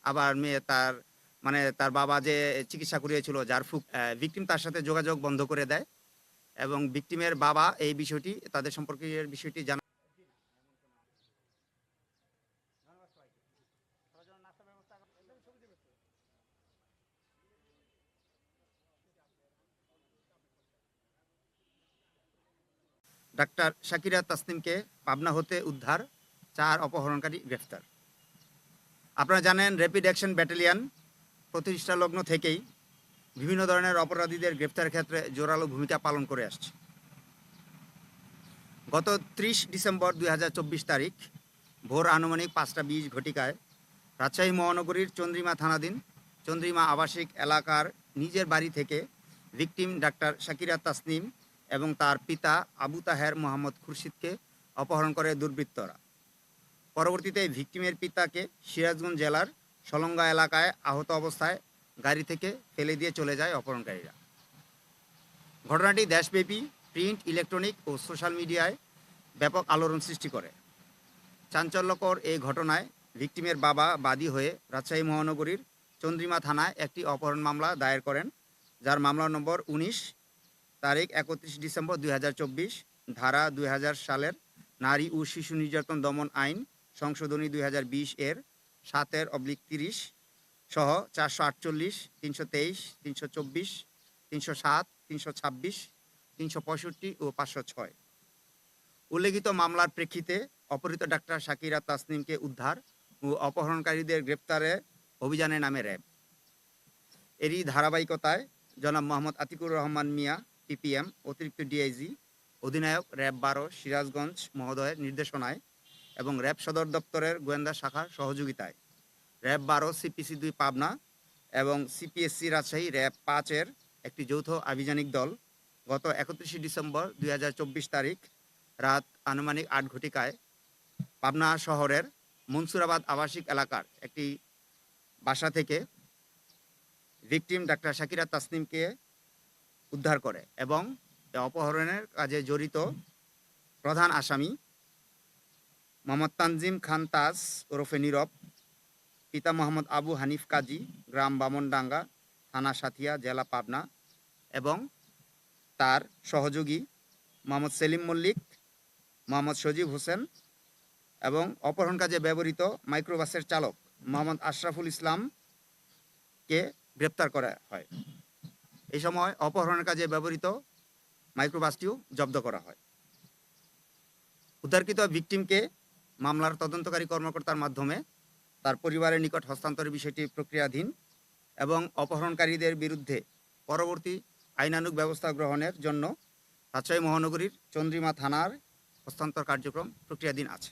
আবার মেয়ে তার তার বাবা যে চিকিৎসা করিয়েছিল ঝাড়ফুঁক, ভিকটিম তার সাথে যোগাযোগ বন্ধ করে দেয় এবং ভিকটিমের বাবা এই বিষয়টি তাদের সম্পর্কের বিষয়টি জানা। ডাক্তার শাকিরা তাসনিমকে পাবনা হতে উদ্ধার, 4 অপহরণকারী গ্রেফতার। আপনারা জানেন র্যাপিড অ্যাকশন ব্যাটালিয়ন প্রতিষ্ঠা লগ্ন থেকেই বিভিন্ন ধরনের অপরাধীদের গ্রেফতারের ক্ষেত্রে জোরালো ভূমিকা পালন করে আসছে। গত 30 ডিসেম্বর 2024 তারিখ ভোর আনুমানিক 5:20 ঘটিকায় রাজশাহী মহানগরীর চন্দ্রিমা থানাধীন চন্দ্রিমা আবাসিক এলাকার নিজের বাড়ি থেকে ভিকটিম ডাক্তার শাকিরা তাসনিম এবং তার পিতা আবু তাহের মোহাম্মদ খুরশিদকে অপহরণ করে দুর্বৃত্তরা। পরবর্তীতে ভিকটিমের পিতাকে সিরাজগঞ্জ জেলার সলঙ্গা এলাকায় আহত অবস্থায় গাড়ি থেকে ফেলে দিয়ে চলে যায় অপহরণকারীরা। ঘটনাটি দেশব্যাপী প্রিন্ট, ইলেকট্রনিক ও সোশ্যাল মিডিয়ায় ব্যাপক আলোড়ন সৃষ্টি করে। চাঞ্চল্যকর এই ঘটনায় ভিকটিমের বাবা বাদী হয়ে রাজশাহী মহানগরীর চন্দ্রিমা থানায় একটি অপহরণ মামলা দায়ের করেন, যার মামলা নম্বর 19 তারিখ 31 ডিসেম্বর 2024, ধারা 2000 সালের নারী ও শিশু নির্যাতন দমন আইন সংশোধনী 2020 এর 7/30 সহ 448, 323, 324, 307, 326, 365 ও 506। উল্লেখিত মামলার প্রেক্ষিতে অপহৃত ডাক্তার শাকিরা তাসনিমকে উদ্ধার ও অপহরণকারীদের গ্রেপ্তারে অভিযানে নামে র্যাব। এরই ধারাবাহিকতায় জনাব মোহাম্মদ আতিকুর রহমান মিয়া পিপিএম, অতিরিক্ত ডিআইজি, অধিনায়ক র্যাব 12 সিরাজগঞ্জ মহোদয়ের নির্দেশনায় এবং র্যাব সদর দপ্তরের গোয়েন্দা শাখার সহযোগিতায় র্যাব 12 সিপিসি 2 পাবনা এবং সিপিএসসি রাজশাহী র্যাব 5 এর একটি যৌথ আভিযানিক দল গত 31 ডিসেম্বর 2024 তারিখ রাত আনুমানিক 8 ঘটিকায় পাবনা শহরের মনসুরাবাদ আবাসিক এলাকার একটি বাসা থেকে ভিকটিম ডাক্তার শাকিরা তাসনিমকে উদ্ধার করে এবং অপহরণের কাজে জড়িত প্রধান আসামি মোহাম্মদ তানজিম খান তাজ ওরফে নীরব, পিতা মোহাম্মদ আবু হানিফ কাজী, গ্রাম বামনডাঙ্গা, থানা সাথিয়া, জেলা পাবনা, এবং তার সহযোগী মোহাম্মদ সেলিম মল্লিক, মোহাম্মদ সজীব হোসেন এবং অপহরণ কাজে ব্যবহৃত মাইক্রোবাসের চালক মোহাম্মদ আশরাফুল ইসলামকে গ্রেপ্তার করা হয়। এই সময় অপহরণের কাজে ব্যবহৃত মাইক্রোবাসটিও জব্দ করা হয়। উদ্ধারকৃত ভিকটিমকে মামলার তদন্তকারী কর্মকর্তার মাধ্যমে তার পরিবারের নিকট হস্তান্তরের বিষয়টি প্রক্রিয়াধীন এবং অপহরণকারীদের বিরুদ্ধে পরবর্তী আইনানুগ ব্যবস্থা গ্রহণের জন্য রাজশাহী মহানগরীর চন্দ্রিমা থানার হস্তান্তর কার্যক্রম প্রক্রিয়াধীন আছে।